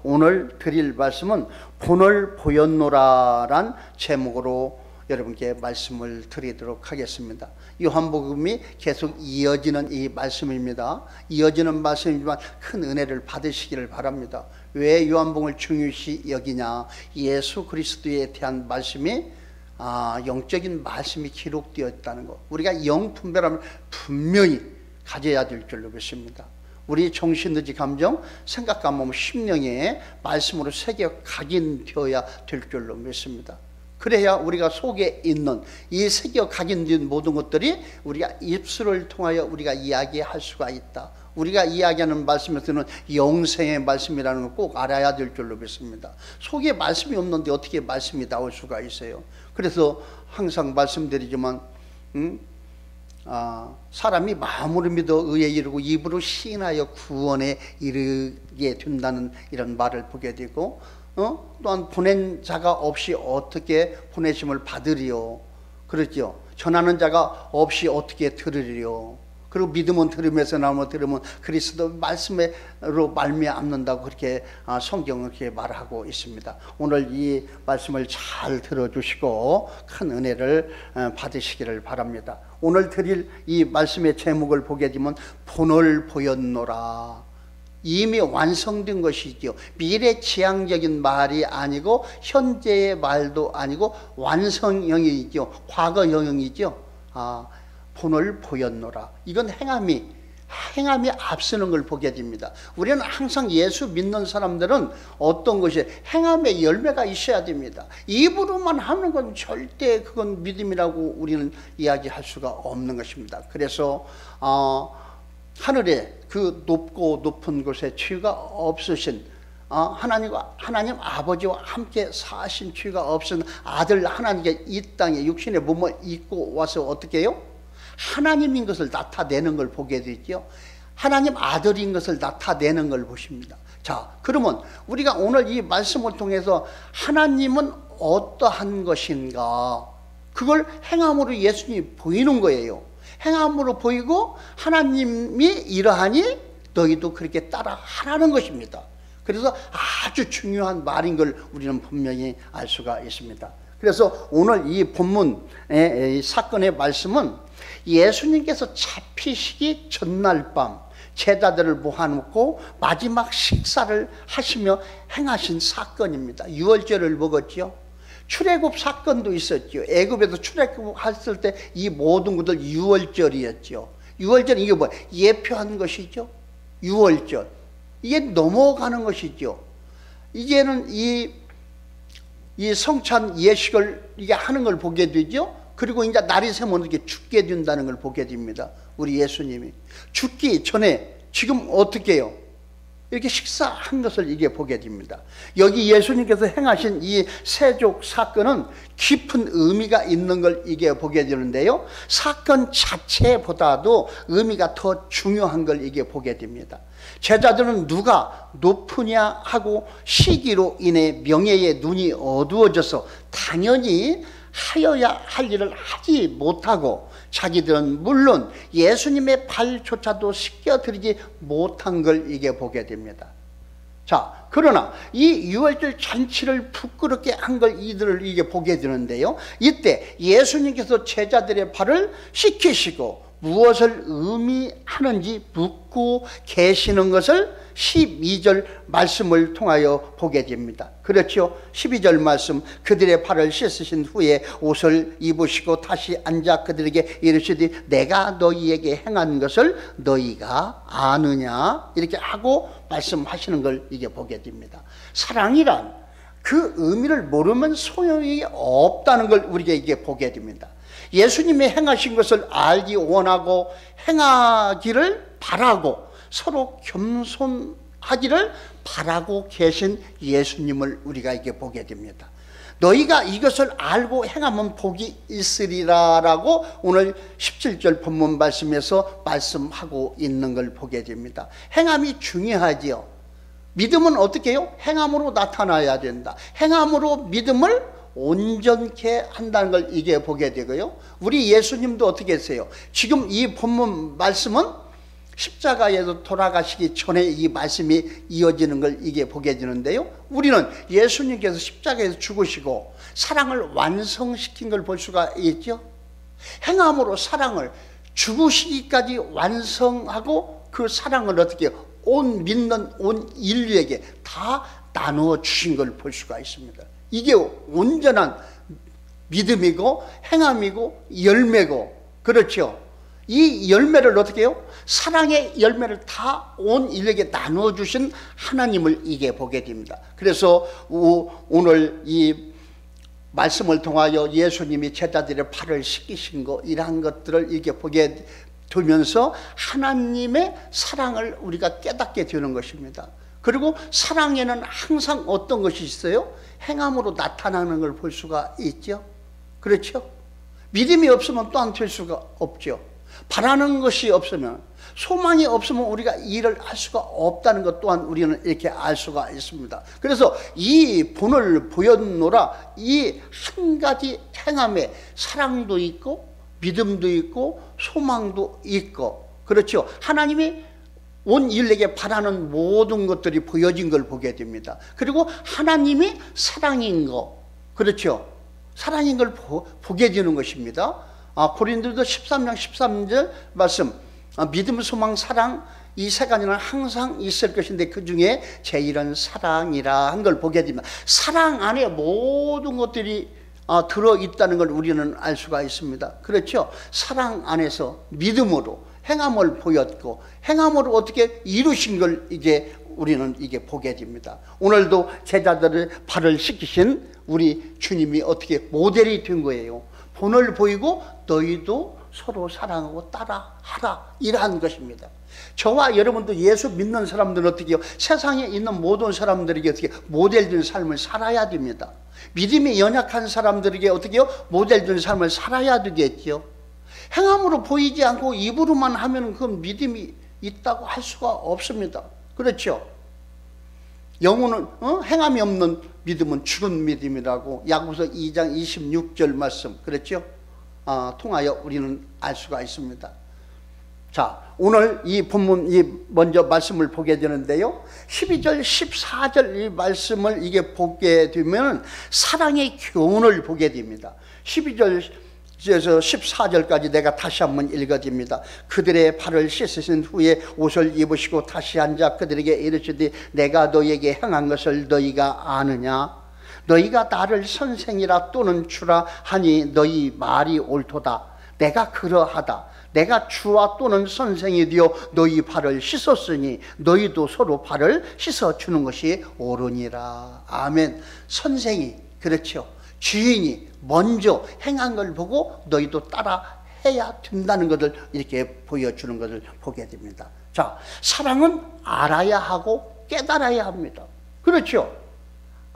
오늘 드릴 말씀은 본을 보였노라란 제목으로 여러분께 말씀을 드리도록 하겠습니다. 요한복음이 계속 이어지는 이 말씀입니다. 이어지는 말씀이지만 큰 은혜를 받으시기를 바랍니다. 왜 요한복음을 중요시 여기냐? 예수 그리스도에 대한 말씀이 영적인 말씀이 기록되어 있다는 것, 우리가 영분별함을 분명히 가져야 될 줄로 믿습니다. 우리 정신의지 감정, 생각과 몸, 심령에 말씀으로 새겨 각인되어야 될 줄로 믿습니다. 그래야 우리가 속에 있는 이 새겨 각인된 모든 것들이 우리가 입술을 통하여 우리가 이야기할 수가 있다. 우리가 이야기하는 말씀에서는 영생의 말씀이라는 걸 꼭 알아야 될 줄로 믿습니다. 속에 말씀이 없는데 어떻게 말씀이 나올 수가 있어요? 그래서 항상 말씀드리지만 사람이 마음으로 믿어 의에 이르고 입으로 시인하여 구원에 이르게 된다는 이런 말을 보게 되고, 또한 보낸 자가 없이 어떻게 보내심을 받으리요? 그렇죠. 전하는 자가 없이 어떻게 들으리요? 그리고 믿음은 들음에서 나오면 들으면 그리스도 말씀으로 말미암는다고 그렇게 성경은 그렇게 말하고 있습니다. 오늘 이 말씀을 잘 들어주시고 큰 은혜를 받으시기를 바랍니다. 오늘 드릴 이 말씀의 제목을 보게 되면 본을 보였노라. 이미 완성된 것이죠. 미래지향적인 말이 아니고 현재의 말도 아니고 완성형이죠. 과거형이죠. 본을 보였노라. 이건 행함이 앞서는 걸 보게 됩니다. 우리는 항상 예수 믿는 사람들은 어떤 것이 행함의 열매가 있어야 됩니다. 입으로만 하는 건 절대 그건 믿음이라고 우리는 이야기할 수가 없는 것입니다. 그래서 하늘에 그 높고 높은 곳에 죄가 없으신 하나님 아버지와 함께 사신 죄가 없은 아들 하나님께 이 땅에 육신의 몸을 입고 와서 어떻게 해요? 하나님인 것을 나타내는 걸 보게 되죠. 하나님 아들인 것을 나타내는 걸 보십니다. 자, 그러면 우리가 오늘 이 말씀을 통해서 하나님은 어떠한 것인가, 그걸 행함으로 예수님이 보이는 거예요. 행함으로 보이고 하나님이 이러하니 너희도 그렇게 따라 하라는 것입니다. 그래서 아주 중요한 말인 걸 우리는 분명히 알 수가 있습니다. 그래서 오늘 이 본문의 이 사건의 말씀은 예수님께서 잡히시기 전날 밤 제자들을 모아놓고 마지막 식사를 하시며 행하신 사건입니다. 유월절을 먹었죠. 출애굽 사건도 있었죠. 애굽에서 출애굽했을 때 이 모든 것들 유월절이었죠. 유월절은 이게 뭐야? 예표한 것이죠. 유월절. 이게 넘어가는 것이죠. 이제는 이 성찬 예식을 이게 하는 걸 보게 되죠. 그리고 이제 날이 새면 이렇게 죽게 된다는 걸 보게 됩니다. 우리 예수님이 죽기 전에 지금 어떻게 해요? 이렇게 식사한 것을 이게 보게 됩니다. 여기 예수님께서 행하신 이 세족 사건은 깊은 의미가 있는 걸 이게 보게 되는데요. 사건 자체보다도 의미가 더 중요한 걸 이게 보게 됩니다. 제자들은 누가 높으냐 하고 시기로 인해 명예의 눈이 어두워져서 당연히 하여야 할 일을 하지 못하고 자기들은 물론 예수님의 발조차도 씻겨드리지 못한 걸 이게 보게 됩니다. 자, 그러나 이 유월절 잔치를 부끄럽게 한 걸 이들을 이게 보게 되는데요. 이때 예수님께서 제자들의 발을 씻기시고 무엇을 의미하는지 묻고 계시는 것을 12절 말씀을 통하여 보게 됩니다. 그렇죠? 12절 말씀, 그들의 발을 씻으신 후에 옷을 입으시고 다시 앉아 그들에게 이르시되 내가 너희에게 행한 것을 너희가 아느냐, 이렇게 하고 말씀하시는 걸 이게 보게 됩니다. 사랑이란 그 의미를 모르면 소용이 없다는 걸 우리가 이게 보게 됩니다. 예수님이 행하신 것을 알기 원하고 행하기를 바라고 서로 겸손하기를 바라고 계신 예수님을 우리가 이게 보게 됩니다. 너희가 이것을 알고 행하면 복이 있으리라 라고 오늘 17절 본문 말씀에서 말씀하고 있는 걸 보게 됩니다. 행함이 중요하지요. 믿음은 어떻게 해요? 행함으로 나타나야 된다. 행함으로 믿음을 온전케 한다는 걸 이게 보게 되고요. 우리 예수님도 어떻게 했어요? 지금 이 본문 말씀은 십자가에도 돌아가시기 전에 이 말씀이 이어지는 걸 이게 보게 되는데요. 우리는 예수님께서 십자가에서 죽으시고 사랑을 완성시킨 걸 볼 수가 있죠. 행함으로 사랑을 죽으시기까지 완성하고 그 사랑을 어떻게 온 믿는 온 인류에게 다 나누어 주신 걸 볼 수가 있습니다. 이게 온전한 믿음이고 행함이고 열매고, 그렇죠. 이 열매를 어떻게 해요? 사랑의 열매를 다 온 인류에게 나누어 주신 하나님을 이게 보게 됩니다. 그래서 오늘 이 말씀을 통하여 예수님이 제자들의 발을 씻기신 거, 이러한 것들을 이렇게 보게 되면서 하나님의 사랑을 우리가 깨닫게 되는 것입니다. 그리고 사랑에는 항상 어떤 것이 있어요? 행함으로 나타나는 걸 볼 수가 있죠. 그렇죠? 믿음이 없으면 또한 될 수가 없죠. 바라는 것이 없으면, 소망이 없으면 우리가 일을 할 수가 없다는 것 또한 우리는 이렇게 알 수가 있습니다. 그래서 이 본을 보였노라, 이 한 가지 행함에 사랑도 있고 믿음도 있고 소망도 있고, 그렇죠. 하나님이 온 인류에게 바라는 모든 것들이 보여진 걸 보게 됩니다. 그리고 하나님이 사랑인 거, 그렇죠. 사랑인 걸 보게 되는 것입니다. 고린도서 13장 13절 말씀, 믿음, 소망, 사랑, 이 세 가지는 항상 있을 것인데 그 중에 제일은 사랑이라 한 걸 보게 됩니다. 사랑 안에 모든 것들이 들어있다는 걸 우리는 알 수가 있습니다. 그렇죠. 사랑 안에서 믿음으로 행함을 보였고 행함으로 어떻게 이루신 걸 이게 우리는 이게 보게 됩니다. 오늘도 제자들의 발을 씻기신 우리 주님이 어떻게 모델이 된 거예요. 본을 보이고 너희도 서로 사랑하고 따라하라, 이러한 것입니다. 저와 여러분도 예수 믿는 사람들은 어떻게 해요? 세상에 있는 모든 사람들에게 어떻게 모델된 삶을 살아야 됩니다. 믿음이 연약한 사람들에게 어떻게 해요? 모델된 삶을 살아야 되겠죠. 행함으로 보이지 않고 입으로만 하면 그 믿음이 있다고 할 수가 없습니다. 그렇죠? 영혼은 행함이 없는 믿음은 죽은 믿음이라고 야고보서 2장 26절 말씀, 그렇죠? 통하여 우리는 알 수가 있습니다. 자, 오늘 이 본문 먼저 말씀을 보게 되는데요. 12절 14절 이 말씀을 이게 보게 되면 사랑의 교훈을 보게 됩니다. 12절에서 14절까지 내가 다시 한번 읽어드립니다. 그들의 발을 씻으신 후에 옷을 입으시고 다시 앉아 그들에게 이르시되 내가 너희에게 행한 것을 너희가 아느냐? 너희가 나를 선생이라 또는 주라 하니 너희 말이 옳도다. 내가 그러하다. 내가 주와 또는 선생이 되어 너희 발을 씻었으니 너희도 서로 발을 씻어주는 것이 옳으니라. 아멘. 선생이, 그렇죠, 주인이 먼저 행한 걸 보고 너희도 따라 해야 된다는 것을 이렇게 보여주는 것을 보게 됩니다. 자, 사랑은 알아야 하고 깨달아야 합니다. 그렇죠.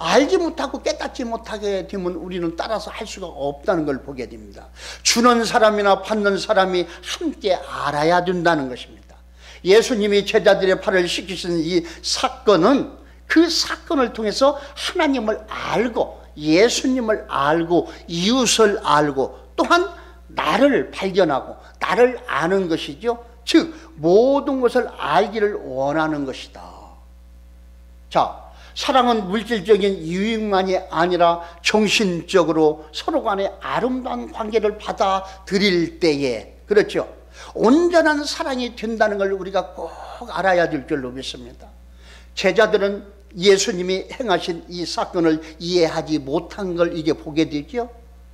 알지 못하고 깨닫지 못하게 되면 우리는 따라서 할 수가 없다는 걸 보게 됩니다. 주는 사람이나 받는 사람이 함께 알아야 된다는 것입니다. 예수님이 제자들의 발을 씻기신 이 사건은 그 사건을 통해서 하나님을 알고 예수님을 알고 이웃을 알고 또한 나를 발견하고 나를 아는 것이죠. 즉 모든 것을 알기를 원하는 것이다. 자, 사랑은 물질적인 유익만이 아니라 정신적으로 서로 간의 아름다운 관계를 받아들일 때에, 그렇죠, 온전한 사랑이 된다는 걸 우리가 꼭 알아야 될 줄로 믿습니다. 제자들은 예수님이 행하신 이 사건을 이해하지 못한 걸 이게 보게 되죠.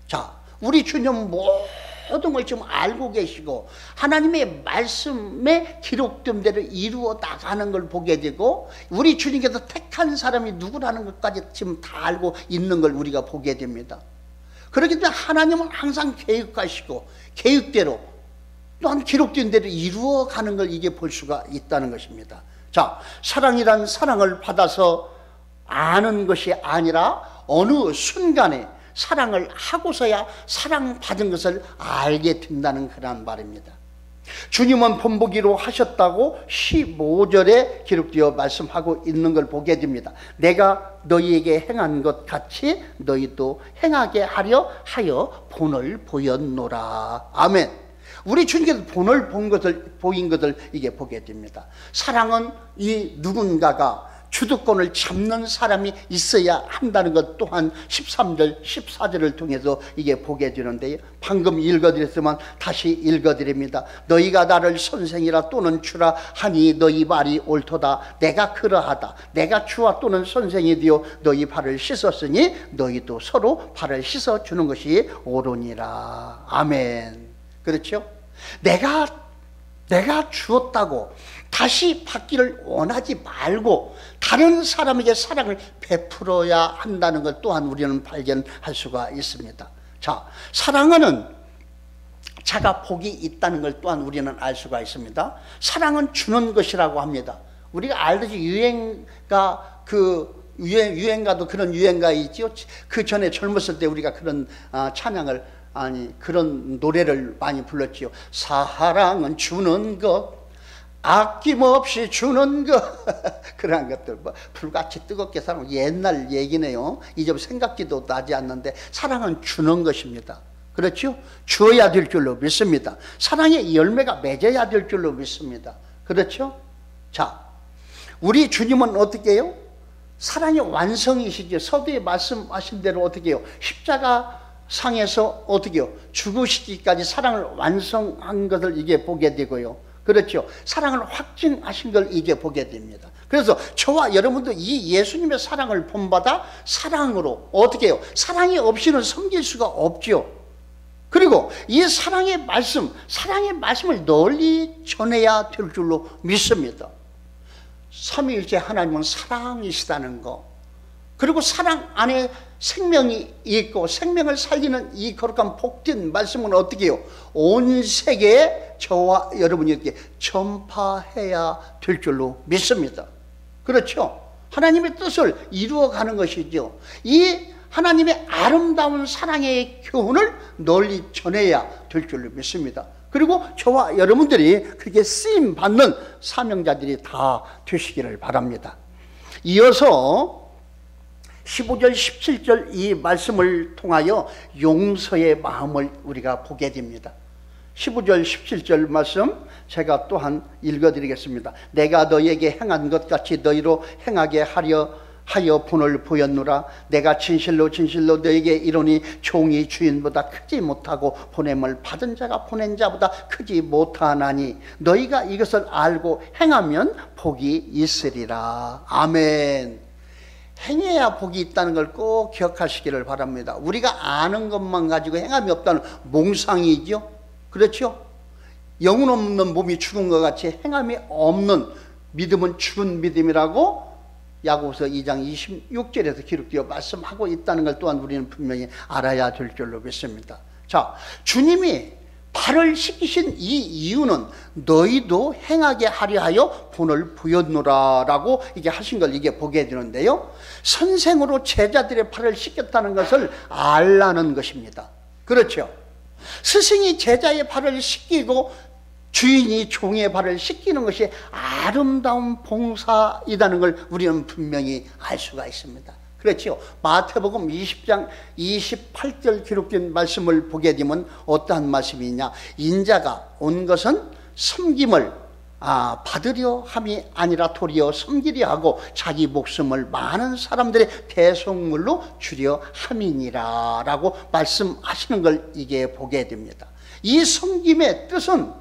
자, 우리 주님은 모든 걸 지금 알고 계시고 하나님의 말씀에 기록된 대로 이루어 나가는 걸 보게 되고 우리 주님께서 택한 사람이 누구라는 것까지 지금 다 알고 있는 걸 우리가 보게 됩니다. 그렇기 때문에 하나님은 항상 계획하시고 계획대로 또한 기록된 대로 이루어가는 걸 이게 볼 수가 있다는 것입니다. 자, 사랑이란 사랑을 받아서 아는 것이 아니라 어느 순간에 사랑을 하고서야 사랑받은 것을 알게 된다는 그런 말입니다. 주님은 본보기로 하셨다고 15절에 기록되어 말씀하고 있는 걸 보게 됩니다. 내가 너희에게 행한 것 같이 너희도 행하게 하려 하여 본을 보였노라. 아멘. 우리 주님께서 본을 보인 것을 이게 보게 됩니다. 사랑은 이 누군가가 주도권을 잡는 사람이 있어야 한다는 것 또한 13절, 14절을 통해서 이게 보게 되는데요. 방금 읽어드렸지만 다시 읽어드립니다. 너희가 나를 선생이라 또는 주라 하니 너희 말이 옳도다. 내가 그러하다. 내가 주와 또는 선생이 되어 너희 발을 씻었으니 너희도 서로 발을 씻어주는 것이 옳으니라. 아멘. 그렇죠? 내가 주었다고 다시 받기를 원하지 말고 다른 사람에게 사랑을 베풀어야 한다는 것 또한 우리는 발견할 수가 있습니다. 자, 사랑하는 자가 복이 있다는 걸 또한 우리는 알 수가 있습니다. 사랑은 주는 것이라고 합니다. 우리가 알듯이 유행가도 그런 유행가 있죠. 그 전에 젊었을 때 우리가 그런 찬양을 그런 노래를 많이 불렀지요. 사랑은 주는 것, 아낌없이 주는 것. 그러한 것들, 불같이 뜨겁게 사랑하는 옛날 얘기네요. 이제 생각지도 나지 않는데 사랑은 주는 것입니다. 그렇죠? 주어야 될 줄로 믿습니다. 사랑의 열매가 맺어야 될 줄로 믿습니다. 그렇죠? 자, 우리 주님은 어떻게 해요? 사랑의 완성이시죠. 서두에 말씀하신 대로 어떻게 해요? 십자가 상에서 어떻게 해요? 죽으시기까지 사랑을 완성한 것을 이게 보게 되고요. 그렇죠. 사랑을 확증하신 걸 이게 보게 됩니다. 그래서 저와 여러분도 이 예수님의 사랑을 본받아 사랑으로 어떻게 해요? 사랑이 없이는 섬길 수가 없죠. 그리고 이 사랑의 말씀을 널리 전해야 될 줄로 믿습니다. 삼위일체 하나님은 사랑이시다는 거, 그리고 사랑 안에 생명이 있고 생명을 살리는 이 거룩한 복된 말씀은 어떻게 해요? 온 세계에 저와 여러분이 이렇게 전파해야 될 줄로 믿습니다. 그렇죠? 하나님의 뜻을 이루어가는 것이죠. 이 하나님의 아름다운 사랑의 교훈을 널리 전해야 될 줄로 믿습니다. 그리고 저와 여러분들이 그렇게 쓰임받는 사명자들이 다 되시기를 바랍니다. 이어서 15절, 17절 이 말씀을 통하여 용서의 마음을 우리가 보게 됩니다. 15절, 17절 말씀 제가 또한 읽어드리겠습니다. 내가 너희에게 행한 것 같이 너희로 행하게 하여 본을 보였노라. 내가 진실로 너희에게 이르노니 종이 주인보다 크지 못하고 보냄을 받은 자가 보낸 자보다 크지 못하나니 너희가 이것을 알고 행하면 복이 있으리라. 아멘. 행해야 복이 있다는 걸 꼭 기억하시기를 바랍니다. 우리가 아는 것만 가지고 행함이 없다는 몽상이죠. 그렇죠? 영혼 없는 몸이 죽은 것 같이 행함이 없는 믿음은 죽은 믿음이라고 야고보서 2장 26절에서 기록되어 말씀하고 있다는 걸 또한 우리는 분명히 알아야 될 줄로 믿습니다. 자, 주님이 발을 씻기신 이 이유는 너희도 행하게 하려 하여 본을 보였노라 라고 이게 하신 걸 이게 보게 되는데요, 선생으로 제자들의 발을 씻겼다는 것을 알라는 것입니다. 그렇죠? 스승이 제자의 발을 씻기고 주인이 종의 발을 씻기는 것이 아름다운 봉사이라는 걸 우리는 분명히 알 수가 있습니다. 그렇죠? 마태복음 20장 28절 기록된 말씀을 보게 되면 어떠한 말씀이냐? 인자가 온 것은 섬김을 받으려 함이 아니라 도리어 섬기려 하고 자기 목숨을 많은 사람들의 대속물로 주려 함이니라 라고 말씀하시는 걸 이게 보게 됩니다. 이 섬김의 뜻은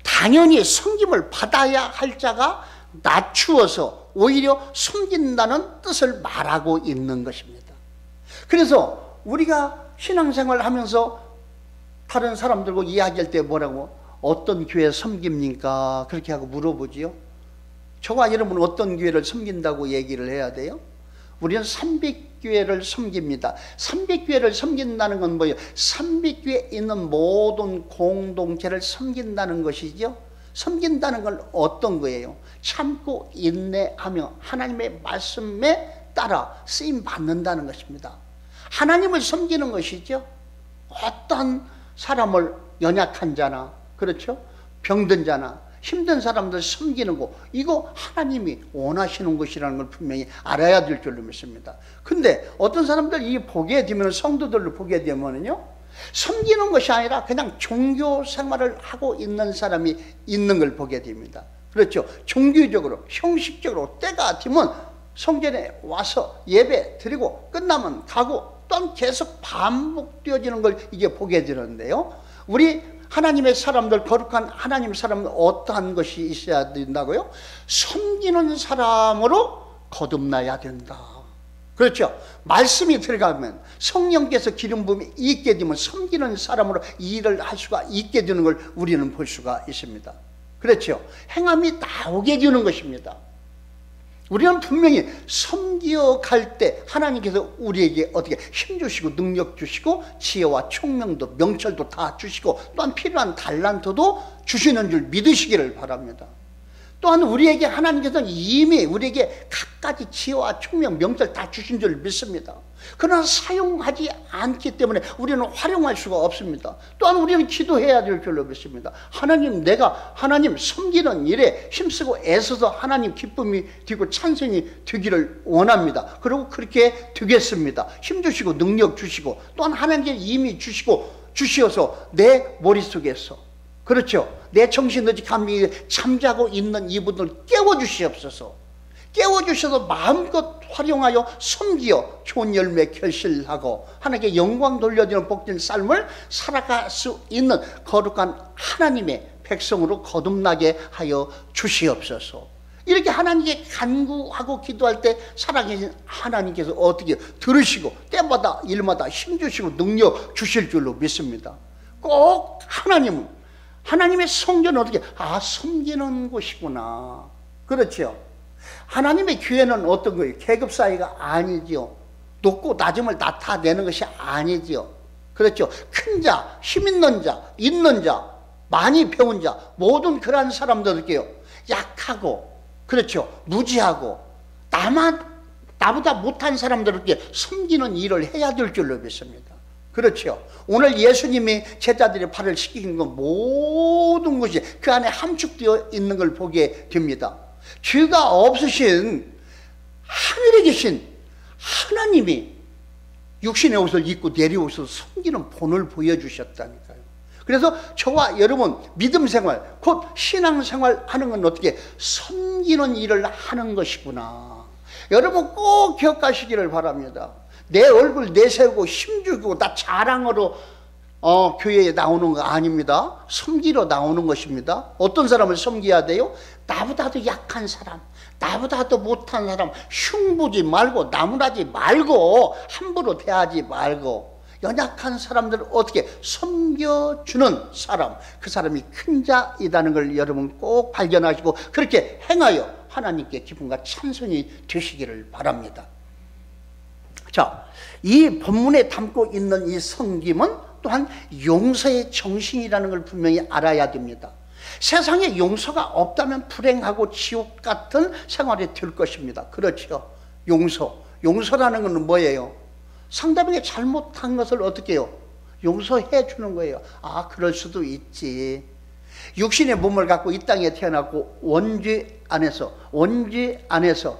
당연히 섬김을 받아야 할 자가 낮추어서 오히려 섬긴다는 뜻을 말하고 있는 것입니다. 그래서 우리가 신앙생활을 하면서 다른 사람들과 이야기할 때 뭐라고, 어떤 교회 섬깁니까? 그렇게 하고 물어보지요. 저와 여러분은 어떤 교회를 섬긴다고 얘기를 해야 돼요? 우리는 300교회를 섬깁니다. 300교회를 섬긴다는 건 뭐예요? 300교회에 있는 모든 공동체를 섬긴다는 것이죠. 섬긴다는 건 어떤 거예요? 참고 인내하며 하나님의 말씀에 따라 쓰임 받는다는 것입니다. 하나님을 섬기는 것이죠. 어떤 사람을, 연약한 자나, 그렇죠? 병든 자나 힘든 사람들 섬기는 거, 이거 하나님이 원하시는 것이라는 걸 분명히 알아야 될 줄로 믿습니다. 근데 어떤 사람들 이 보게 되면, 성도들로 보게 되면요, 섬기는 것이 아니라 그냥 종교 생활을 하고 있는 사람이 있는 걸 보게 됩니다. 그렇죠. 종교적으로 형식적으로 때가 되면 성전에 와서 예배 드리고 끝나면 가고 또한 계속 반복되어지는 걸 이게 보게 되는데요. 우리 하나님의 사람들, 거룩한 하나님 사람은 어떠한 것이 있어야 된다고요? 섬기는 사람으로 거듭나야 된다. 그렇죠. 말씀이 들어가면 성령께서 기름 부음이 있게 되면 섬기는 사람으로 일을 할 수가 있게 되는 걸 우리는 볼 수가 있습니다. 그렇죠. 행함이 나오게 되는 것입니다. 우리는 분명히 섬겨갈 때 하나님께서 우리에게 어떻게 힘주시고 능력 주시고 지혜와 총명도 명철도 다 주시고 또한 필요한 달란트도 주시는 줄 믿으시기를 바랍니다. 또한 우리에게 하나님께서는 이미 우리에게 갖가지 지혜와 총명 명철 다 주신 줄 믿습니다. 그러나 사용하지 않기 때문에 우리는 활용할 수가 없습니다. 또한 우리는 기도해야 될 줄로 믿습니다. 하나님, 내가 하나님 섬기는 일에 힘쓰고 애써서 하나님 기쁨이 되고 찬송이 되기를 원합니다. 그리고 그렇게 되겠습니다. 힘주시고 능력 주시고 또한 하나님께 이미 주시어서 내 머릿속에서, 그렇죠, 내 정신너지 감이 잠자고 있는 이분을 깨워주시옵소서. 깨워주셔서 마음껏 활용하여 섬기어 좋은 열매 결실하고 하나님께 영광 돌려주는 복된 삶을 살아갈 수 있는 거룩한 하나님의 백성으로 거듭나게 하여 주시옵소서. 이렇게 하나님께 간구하고 기도할 때 살아계신 하나님께서 어떻게 들으시고 때마다 일마다 힘주시고 능력 주실 줄로 믿습니다. 꼭 하나님의 성전은 어떻게 섬기는 곳이구나. 그렇죠. 하나님의 교회는 어떤 거예요? 계급 사회가 아니지요. 높고 낮음을 나타내는 것이 아니지요. 그렇죠. 큰 자, 힘 있는 자, 많이 배운 자, 모든 그러한 사람들을게요, 약하고, 그렇죠, 무지하고 나보다 못한 사람들에게 섬기는 일을 해야 될 줄로 믿습니다. 그렇죠. 오늘 예수님이 제자들의 발을 씻기는 건 모든 것이 그 안에 함축되어 있는 걸 보게 됩니다. 죄가 없으신 하늘에 계신 하나님이 육신의 옷을 입고 내려오셔서 섬기는 본을 보여주셨다니까요. 그래서 저와 여러분 믿음 생활, 곧 신앙 생활 하는 건 어떻게 섬기는 일을 하는 것이구나. 여러분 꼭 기억하시기를 바랍니다. 내 얼굴 내세우고 힘주고 나 자랑으로 교회에 나오는 거 아닙니다. 섬기러 나오는 것입니다. 어떤 사람을 섬겨야 돼요? 나보다도 약한 사람, 나보다도 못한 사람 흉보지 말고 나무라지 말고 함부로 대하지 말고 연약한 사람들을 어떻게 섬겨주는 사람, 그 사람이 큰 자이라는 걸 여러분 꼭 발견하시고 그렇게 행하여 하나님께 기쁨과 찬송이 되시기를 바랍니다. 자, 이 본문에 담고 있는 이 섬김은 또한 용서의 정신이라는 걸 분명히 알아야 됩니다. 세상에 용서가 없다면 불행하고 지옥 같은 생활이 될 것입니다. 그렇죠. 용서라는 것은 뭐예요? 상대방이 잘못한 것을 어떻게 해요? 용서해 주는 거예요. 그럴 수도 있지. 육신의 몸을 갖고 이 땅에 태어났고 원죄 안에서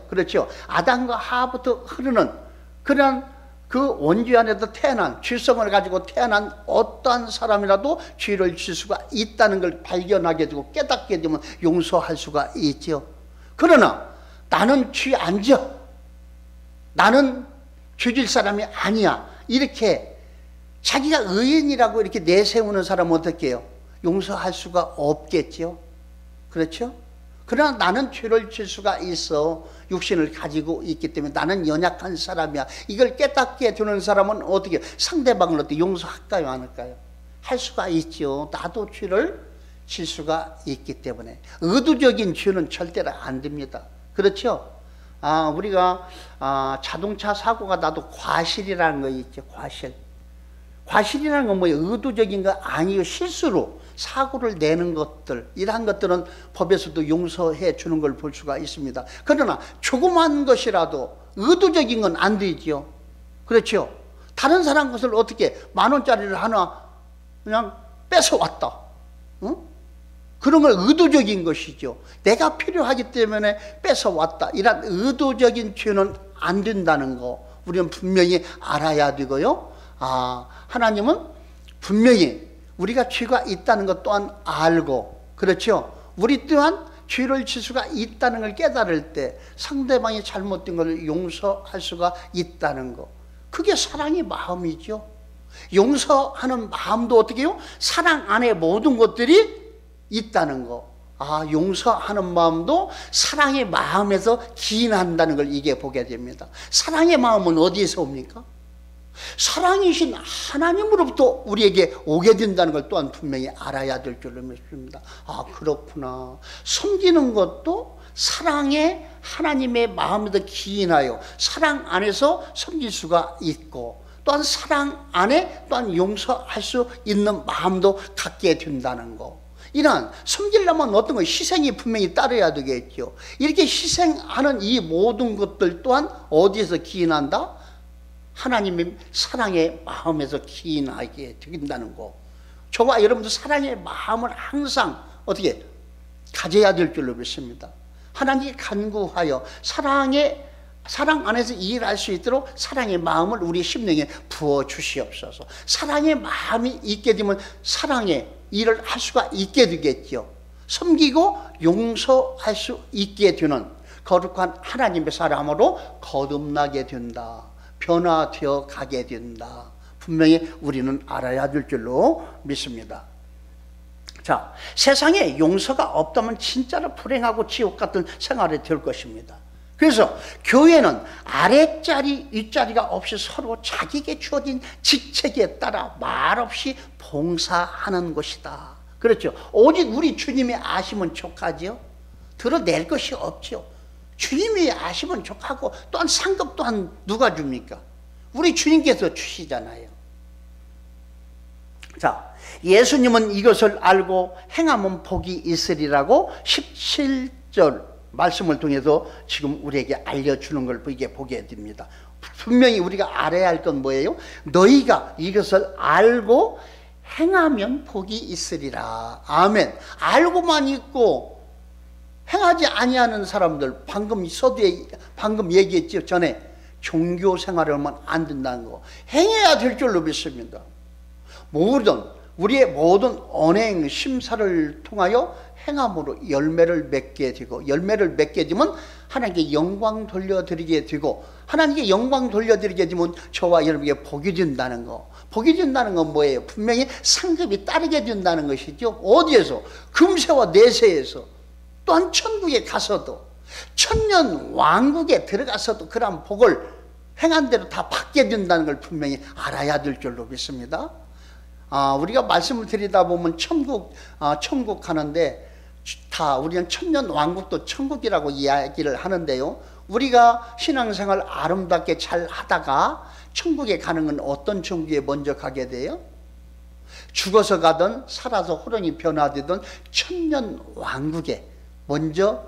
그렇죠, 아담과 하와부터 흐르는 그런 그 원죄 안에서 태어난, 죄성을 가지고 태어난 어떠한 사람이라도 죄를 질 수가 있다는 걸 발견하게 되고 깨닫게 되면 용서할 수가 있죠. 그러나 나는 죄 안 져, 나는 죄질 사람이 아니야, 이렇게 자기가 의인이라고 이렇게 내세우는 사람은 어떻게 해요? 용서할 수가 없겠죠. 그렇죠? 그러나 나는 죄를 질 수가 있어. 육신을 가지고 있기 때문에 나는 연약한 사람이야. 이걸 깨닫게 되는 사람은 어떻게 해요? 상대방을 어떻게 용서할까요? 안 할까요? 할 수가 있죠. 나도 죄를 질 수가 있기 때문에. 의도적인 죄는 절대로 안 됩니다. 그렇죠? 우리가 자동차 사고가 나도 과실이라는 거 있죠. 과실이라는 건 뭐예요? 의도적인 거 아니에요. 실수로 사고를 내는 것들, 이러한 것들은 법에서도 용서해 주는 걸 볼 수가 있습니다. 그러나 조그만 것이라도 의도적인 건 안 되죠. 그렇죠? 다른 사람 것을 어떻게 10,000원짜리를 하나 그냥 뺏어왔다, 그런 걸 의도적인 것이죠. 내가 필요하기 때문에 뺏어왔다, 이런 의도적인 죄는 안 된다는 거 우리는 분명히 알아야 되고요. 하나님은 분명히 우리가 죄가 있다는 것 또한 알고, 그렇죠? 우리 또한 죄를 질 수가 있다는 걸 깨달을 때 상대방이 잘못된 것을 용서할 수가 있다는 것, 그게 사랑의 마음이죠. 용서하는 마음도 어떻게 해요? 사랑 안에 모든 것들이 있다는 거. 용서하는 마음도 사랑의 마음에서 기인한다는 걸 이게 보게 됩니다. 사랑의 마음은 어디에서 옵니까? 사랑이신 하나님으로부터 우리에게 오게 된다는 걸 또한 분명히 알아야 될 줄로 믿습니다. 그렇구나. 섬기는 것도 사랑의 하나님의 마음에서 기인하여 사랑 안에서 섬길 수가 있고, 또한 사랑 안에 또한 용서할 수 있는 마음도 갖게 된다는 거. 이런 섬기려면 어떤 거 희생이 분명히 따라야 되겠죠. 이렇게 희생하는 이 모든 것들 또한 어디에서 기인한다? 하나님의 사랑의 마음에서 기인하게 된다는 거. 저와 여러분도 사랑의 마음을 항상 어떻게 가져야 될 줄로 믿습니다. 하나님께 간구하여 사랑 안에서 일할 수 있도록 사랑의 마음을 우리 심령에 부어 주시옵소서. 사랑의 마음이 있게 되면 사랑의 일을 할 수가 있게 되겠죠. 섬기고 용서할 수 있게 되는 거룩한 하나님의 사람으로 거듭나게 된다. 변화되어 가게 된다. 분명히 우리는 알아야 될 줄로 믿습니다. 자, 세상에 용서가 없다면 진짜로 불행하고 지옥 같은 생활이 될 것입니다. 그래서 교회는 아랫자리 윗자리가 없이 서로 자기에게 주어진 직책에 따라 말없이 봉사하는 것이다. 그렇죠. 오직 우리 주님이 아시면 족하죠. 드러낼 것이 없죠. 주님이 아시면 족하고, 또한 상급 또한 누가 줍니까? 우리 주님께서 주시잖아요. 자, 예수님은 이것을 알고 행하면 복이 있으리라고 17절 말씀을 통해서 지금 우리에게 알려주는 걸 보게 됩니다. 분명히 우리가 알아야 할 건 뭐예요? 너희가 이것을 알고 행하면 복이 있으리라. 아멘. 알고만 있고 행하지 아니하는 사람들, 방금 서두에 방금 얘기했죠. 전에 종교 생활을 하면 안 된다는 거 행해야 될 줄로 믿습니다. 우리의 모든 언행 심사를 통하여 행함으로 열매를 맺게 되고, 열매를 맺게 되면 하나님께 영광 돌려드리게 되고, 하나님께 영광 돌려드리게 되면 저와 여러분에게 복이 된다는 거. 복이 된다는 건 뭐예요? 분명히 상급이 따르게 된다는 것이죠. 어디에서? 금세와 내세에서, 또한 천국에 가서도, 천년 왕국에 들어가서도 그러한 복을 행한 대로 다 받게 된다는 걸 분명히 알아야 될 줄로 믿습니다. 우리가 말씀을 드리다 보면 천국 하는데, 우리는 천년 왕국도 천국이라고 이야기를 하는데요. 우리가 신앙생활 아름답게 잘 하다가 천국에 가는 건 어떤 천국에 먼저 가게 돼요? 죽어서 가든 살아서 호련히 변화되든 천년 왕국에 먼저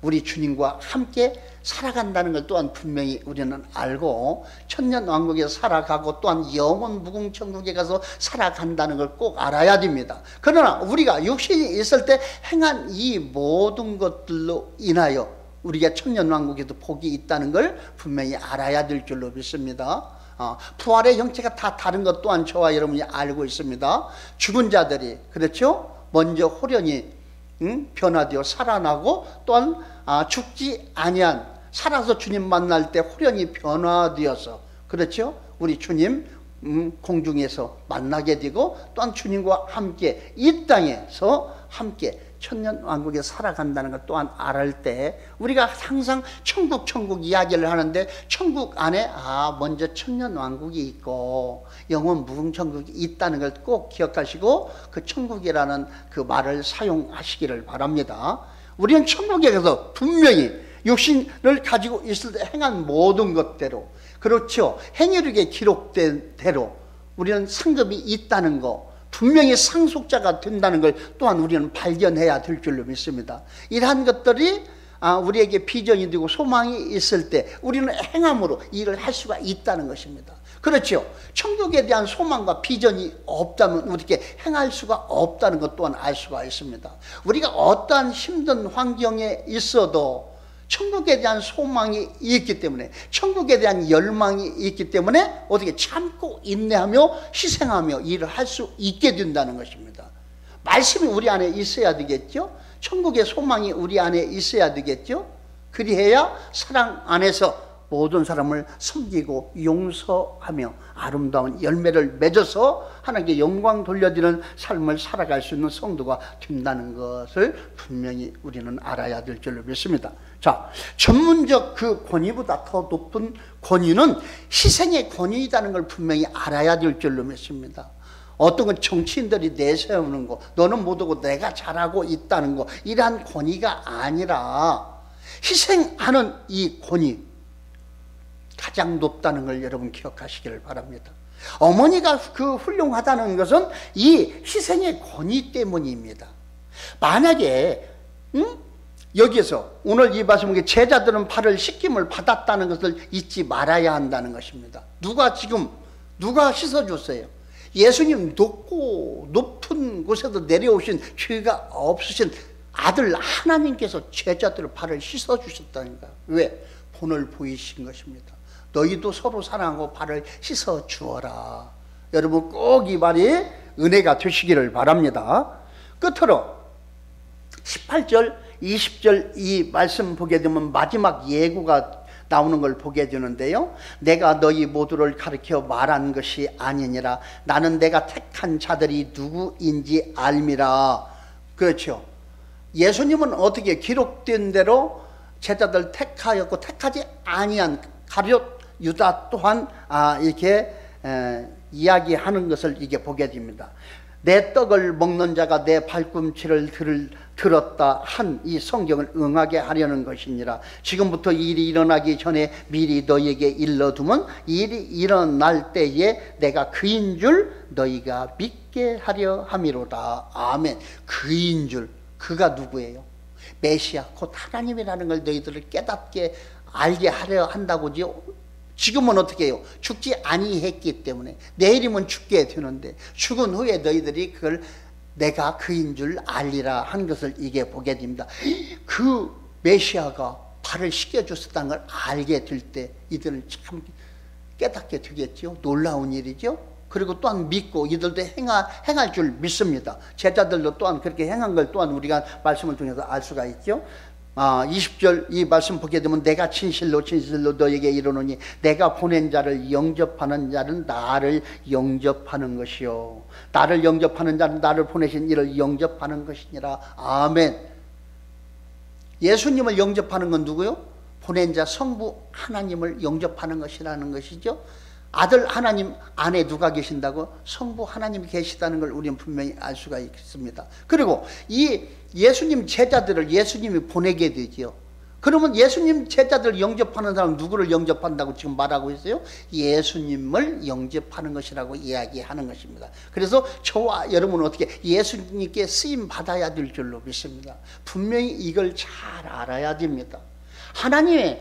우리 주님과 함께 살아간다는 걸 또한 분명히 우리는 알고, 천년 왕국에서 살아가고 또한 영원 무궁천국에 가서 살아간다는 걸 꼭 알아야 됩니다. 그러나 우리가 육신이 있을 때 행한 이 모든 것들로 인하여 우리가 천년 왕국에도 복이 있다는 걸 분명히 알아야 될 줄로 믿습니다. 부활의 형태가 다 다른 것 또한 저와 여러분이 알고 있습니다. 죽은 자들이, 그렇죠? 먼저 호련히 변화되어 살아나고, 또한 죽지 아니한, 살아서 주님 만날 때 호련히 변화되어서, 그렇죠? 우리 주님 공중에서 만나게 되고, 또한 주님과 함께 이 땅에서 함께 천년 왕국에 살아간다는 것 또한 알을 때, 우리가 항상 천국 이야기를 하는데, 천국 안에 먼저 천년 왕국이 있고 영원 무궁천국이 있다는 걸 꼭 기억하시고 그 천국이라는 그 말을 사용하시기를 바랍니다. 우리는 천국에 가서 분명히 육신을 가지고 있을 때 행한 모든 것대로, 그렇죠, 행위력에 기록된 대로 우리는 상급이 있다는 거, 분명히 상속자가 된다는 걸 또한 우리는 발견해야 될 줄로 믿습니다. 이러한 것들이 우리에게 비전이 되고 소망이 있을 때 우리는 행함으로 일을 할 수가 있다는 것입니다. 그렇죠. 천국에 대한 소망과 비전이 없다면 우리에게 행할 수가 없다는 것 또한 알 수가 있습니다. 우리가 어떠한 힘든 환경에 있어도 천국에 대한 소망이 있기 때문에, 천국에 대한 열망이 있기 때문에 어떻게 참고 인내하며 희생하며 일을 할 수 있게 된다는 것입니다. 말씀이 우리 안에 있어야 되겠죠. 천국의 소망이 우리 안에 있어야 되겠죠. 그리해야 사랑 안에서 모든 사람을 섬기고 용서하며 아름다운 열매를 맺어서 하나님께 영광 돌려드리는 삶을 살아갈 수 있는 성도가 된다는 것을 분명히 우리는 알아야 될 줄로 믿습니다. 자, 전문적 그 권위보다 더 높은 권위는 희생의 권위이라는 걸 분명히 알아야 될 줄로 믿습니다. 어떤 건 정치인들이 내세우는 거, 너는 못하고 내가 잘하고 있다는 거, 이러한 권위가 아니라 희생하는 이 권위, 가장 높다는 걸 여러분 기억하시기를 바랍니다. 어머니가 그 훌륭하다는 것은 이 희생의 권위 때문입니다. 만약에 여기에서 오늘 이 말씀에 제자들은 발을 씻김을 받았다는 것을 잊지 말아야 한다는 것입니다. 누가 씻어줬어요? 예수님 높은 곳에서 내려오신 죄가 없으신 아들 하나님께서 제자들의 발을 씻어주셨다니까. 왜? 본을 보이신 것입니다. 너희도 서로 사랑하고 발을 씻어 주어라. 여러분 꼭 이 말이 은혜가 되시기를 바랍니다. 끝으로 18절 20절 이 말씀 보게 되면 마지막 예고가 나오는 걸 보게 되는데요, 내가 너희 모두를 가르쳐 말한 것이 아니니라. 나는 내가 택한 자들이 누구인지 알미라. 그렇죠. 예수님은 어떻게 기록된 대로 제자들 택하였고, 택하지 아니한 가룟 유다 또한 이렇게 이야기하는 것을 이게 보게 됩니다. 내 떡을 먹는 자가 내 발꿈치를 들었다 한 이 성경을 응하게 하려는 것이니라. 지금부터 일이 일어나기 전에 미리 너희에게 일러두면 일이 일어날 때에 내가 그인 줄 너희가 믿게 하려 함이로다. 아멘. 그인 줄, 그가 누구예요? 메시아 곧 하나님이라는 걸 너희들을 깨닫게 알게 하려 한다고지요. 지금은 어떻게 해요? 죽지 아니했기 때문에 내일이면 죽게 되는데, 죽은 후에 너희들이 그걸 내가 그인 줄 알리라 한 것을 이게 보게 됩니다. 그 메시아가 발을 씻겨줬었다는 걸 알게 될 때 이들은 참 깨닫게 되겠죠. 놀라운 일이죠. 그리고 또한 믿고 이들도 행할 줄 믿습니다. 제자들도 또한 그렇게 행한 걸 또한 우리가 말씀을 통해서 알 수가 있죠. 20절 이 말씀 보게 되면 내가 진실로 너에게 이르노니 내가 보낸 자를 영접하는 자는 나를 영접하는 것이요, 나를 영접하는 자는 나를 보내신 이를 영접하는 것이니라. 아멘. 예수님을 영접하는 건 누구요? 보낸 자 성부 하나님을 영접하는 것이라는 것이죠. 아들 하나님 안에 누가 계신다고? 성부 하나님이 계시다는 걸 우리는 분명히 알 수가 있습니다. 그리고 이 예수님 제자들을 예수님이 보내게 되지요. 그러면 예수님 제자들을 영접하는 사람 누구를 영접한다고 지금 말하고 있어요? 예수님을 영접하는 것이라고 이야기하는 것입니다. 그래서 저와 여러분은 어떻게 예수님께 쓰임 받아야 될 줄로 믿습니다. 분명히 이걸 잘 알아야 됩니다. 하나님의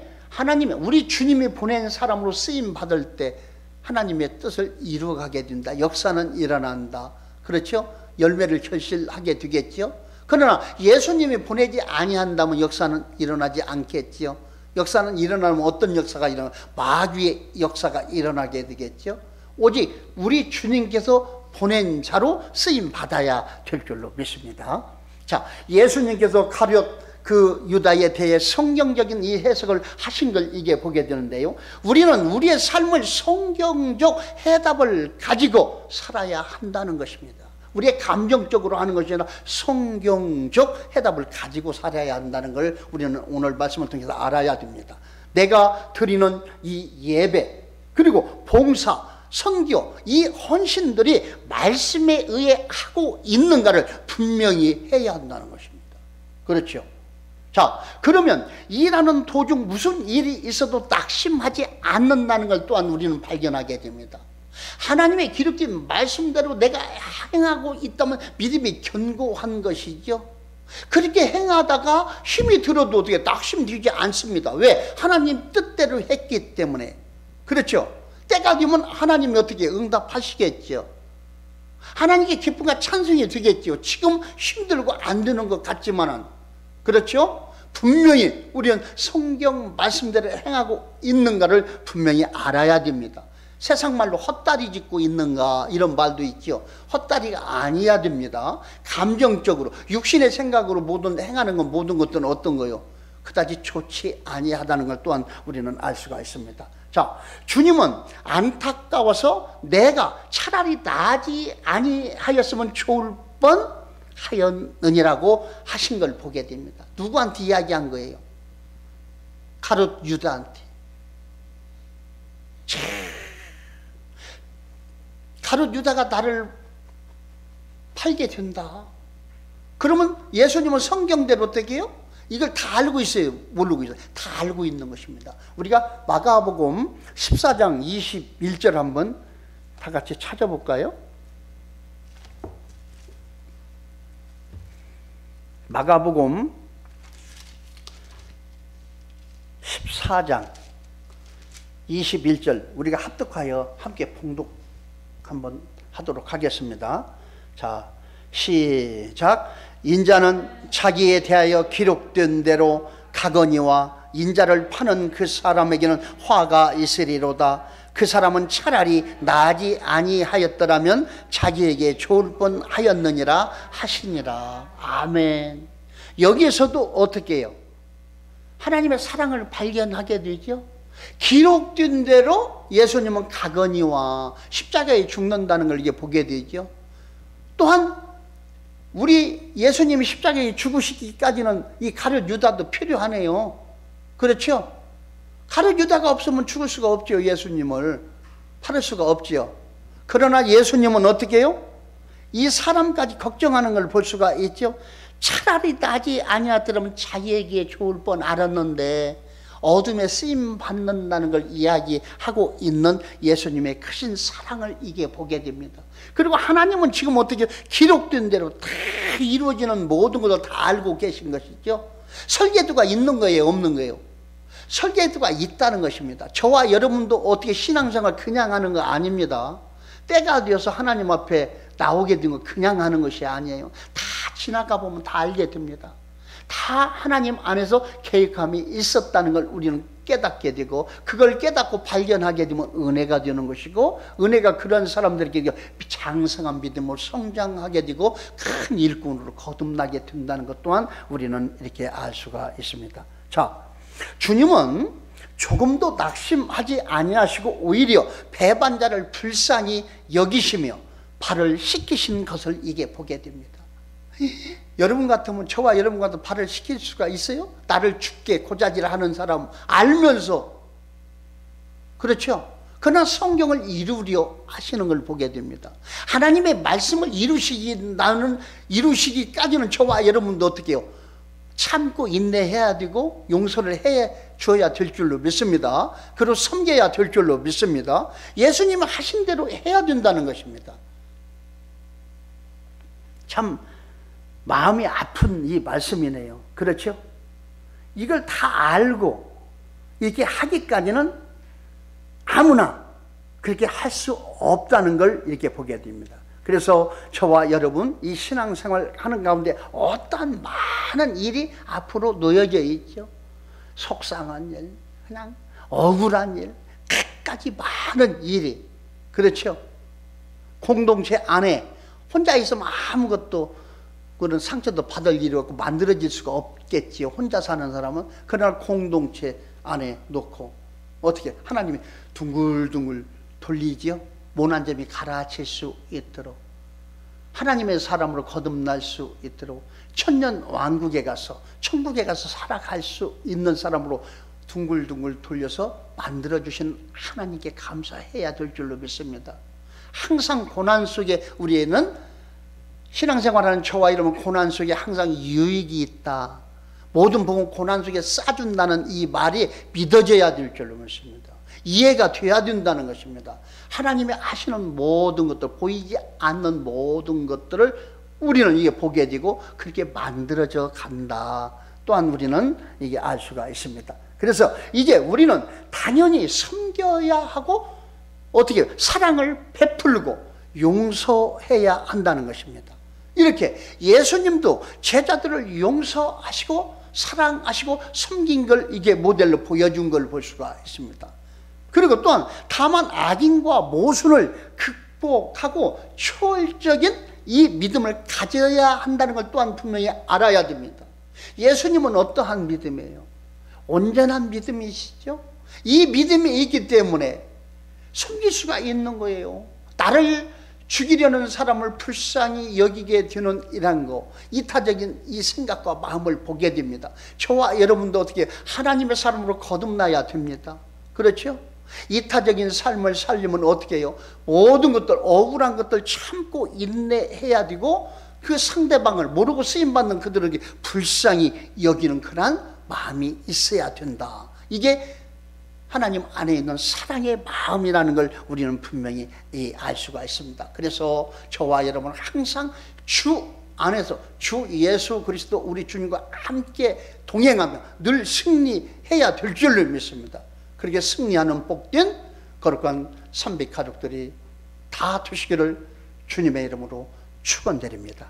우리 주님이 보낸 사람으로 쓰임 받을 때 하나님의 뜻을 이루어가게 된다. 역사는 일어난다. 그렇죠? 열매를 결실하게 되겠죠. 그러나 예수님이 보내지 아니한다면 역사는 일어나지 않겠지요. 역사는 일어나면 어떤 역사가 일어나? 마귀의 역사가 일어나게 되겠죠. 오직 우리 주님께서 보낸 자로 쓰임 받아야 될 줄로 믿습니다. 자, 예수님께서 가룟 그 유다에 대해 성경적인 이 해석을 하신 걸 이게 보게 되는데요, 우리는 우리의 삶을 성경적 해답을 가지고 살아야 한다는 것입니다. 우리의 감정적으로 하는 것이 아니라 성경적 해답을 가지고 살아야 한다는 걸 우리는 오늘 말씀을 통해서 알아야 됩니다. 내가 드리는 이 예배, 그리고 봉사, 선교, 이 헌신들이 말씀에 의해 하고 있는가를 분명히 해야 한다는 것입니다. 그렇죠? 자, 그러면 일하는 도중 무슨 일이 있어도 낙심하지 않는다는 걸 또한 우리는 발견하게 됩니다. 하나님의 기록된 말씀대로 내가 행하고 있다면 믿음이 견고한 것이죠. 그렇게 행하다가 힘이 들어도 어떻게 낙심되지 않습니다. 왜? 하나님 뜻대로 했기 때문에. 그렇죠? 때가 되면 하나님이 어떻게 응답하시겠죠. 하나님께 기쁨과 찬송이 되겠죠. 지금 힘들고 안 되는 것 같지만은. 그렇죠? 분명히 우리는 성경 말씀대로 행하고 있는가를 분명히 알아야 됩니다. 세상 말로 헛다리 짚고 있는가 이런 말도 있죠. 헛다리가 아니어야 됩니다. 감정적으로 육신의 생각으로 모든 행하는 건 모든 것들은 어떤 거요? 그다지 좋지 아니하다는 걸 또한 우리는 알 수가 있습니다. 자, 주님은 안타까워서 내가 차라리 나지 아니하였으면 좋을 뻔하였느니라고 하신 걸 보게 됩니다. 누구한테 이야기한 거예요? 가룟 유다한테. 가룟 유다가 나를 팔게 된다. 그러면 예수님은 성경대로 어떻게 해요? 이걸 다 알고 있어요? 모르고 있어요? 다 알고 있는 것입니다. 우리가 마가복음 14장 21절 한번 다 같이 찾아볼까요? 마가복음 14장 21절 우리가 합독하여 함께 봉독 한번 하도록 하겠습니다. 자, 시작. 인자는 자기에 대하여 기록된 대로 가거니와 인자를 파는 그 사람에게는 화가 있으리로다. 그 사람은 차라리 나지 아니하였더라면 자기에게 좋을 뻔하였느니라 하시니라. 아멘. 여기에서도 어떻게 해요? 하나님의 사랑을 발견하게 되죠. 기록된 대로 예수님은 가거니와 십자가에 죽는다는 걸 이게 보게 되죠. 또한 우리 예수님이 십자가에 죽으시기까지는 이 가룟 유다도 필요하네요. 그렇죠? 가룟 유다가 없으면 죽을 수가 없죠. 예수님을 팔을 수가 없죠. 그러나 예수님은 어떻게 해요? 이 사람까지 걱정하는 걸 볼 수가 있죠. 차라리 나지 아니하더라면 자기에게 좋을 뻔 알았는데 어둠에 쓰임 받는다는 걸 이야기하고 있는 예수님의 크신 사랑을 이게 보게 됩니다. 그리고 하나님은 지금 어떻게 기록된 대로 다 이루어지는 모든 것을 다 알고 계신 것이죠. 설계도가 있는 거예요, 없는 거예요? 설계도가 있다는 것입니다. 저와 여러분도 어떻게 신앙생활 그냥 하는 거 아닙니다. 때가 되어서 하나님 앞에 나오게 된 거 그냥 하는 것이 아니에요. 다 지나가 보면 다 알게 됩니다. 다 하나님 안에서 계획함이 있었다는 걸 우리는 깨닫게 되고, 그걸 깨닫고 발견하게 되면 은혜가 되는 것이고, 은혜가 그런 사람들에게 장성한 믿음으로 성장하게 되고 큰 일꾼으로 거듭나게 된다는 것 또한 우리는 이렇게 알 수가 있습니다. 자, 주님은 조금도 낙심하지 아니하시고 오히려 배반자를 불쌍히 여기시며 발을 씻기신 것을 이게 보게 됩니다. 여러분 같으면, 저와 여러분 같으면 발을 씻길 수가 있어요? 나를 죽게 고자질하는 사람 알면서. 그렇죠? 그러나 성경을 이루려 하시는 걸 보게 됩니다. 하나님의 말씀을 이루시기까지는 저와 여러분도 어떻게 해요? 참고 인내해야 되고 용서를 해 줘야 될 줄로 믿습니다. 그리고 섬겨야 될 줄로 믿습니다. 예수님은 하신 대로 해야 된다는 것입니다. 참 마음이 아픈 이 말씀이네요. 그렇죠? 이걸 다 알고 이렇게 하기까지는 아무나 그렇게 할 수 없다는 걸 이렇게 보게 됩니다. 그래서 저와 여러분 이 신앙생활 하는 가운데 어떤 많은 일이 앞으로 놓여져 있죠. 속상한 일, 그냥 억울한 일, 갖가지 많은 일이. 그렇죠? 공동체 안에 혼자 있으면 아무것도 그런 상처도 받을 일이 없고 만들어질 수가 없겠지요. 혼자 사는 사람은. 그러나 공동체 안에 놓고 어떻게 하나님이 둥글둥글 돌리지요. 모난 점이 가라앉힐 수 있도록, 하나님의 사람으로 거듭날 수 있도록, 천년 왕국에 가서 천국에 가서 살아갈 수 있는 사람으로 둥글둥글 돌려서 만들어주신 하나님께 감사해야 될 줄로 믿습니다. 항상 고난 속에 우리는 신앙생활하는 저와 여러분 고난 속에 항상 유익이 있다. 모든 복은 고난 속에 싸준다는 이 말이 믿어져야 될 줄로 믿습니다. 이해가 돼야 된다는 것입니다. 하나님이 하시는 모든 것들, 보이지 않는 모든 것들을 우리는 이게 보게 되고 그렇게 만들어져 간다. 또한 우리는 이게 알 수가 있습니다. 그래서 이제 우리는 당연히 섬겨야 하고 어떻게 사랑을 베풀고 용서해야 한다는 것입니다. 이렇게 예수님도 제자들을 용서하시고 사랑하시고 섬긴 걸 이게 모델로 보여준 걸 볼 수가 있습니다. 그리고 또한 다만 악인과 모순을 극복하고 초월적인 이 믿음을 가져야 한다는 걸 또한 분명히 알아야 됩니다. 예수님은 어떠한 믿음이에요? 온전한 믿음이시죠? 이 믿음이 있기 때문에 섬길 수가 있는 거예요. 나를 죽이려는 사람을 불쌍히 여기게 되는 이란 거, 이타적인 이 생각과 마음을 보게 됩니다. 저와 여러분도 어떻게 하나님의 사람으로 거듭나야 됩니다. 그렇죠? 이타적인 삶을 살려면 어떻게 해요? 모든 것들, 억울한 것들 참고 인내해야 되고, 그 상대방을 모르고 쓰임받는 그들에게 불쌍히 여기는 그런 마음이 있어야 된다. 이게 하나님 안에 있는 사랑의 마음이라는 걸 우리는 분명히 알 수가 있습니다. 그래서 저와 여러분 항상 주 안에서 주 예수 그리스도 우리 주님과 함께 동행하며 늘 승리해야 될 줄로 믿습니다. 그렇게 승리하는 복된 거룩한 삼빛 가족들이 다 되시기를 주님의 이름으로 축원드립니다.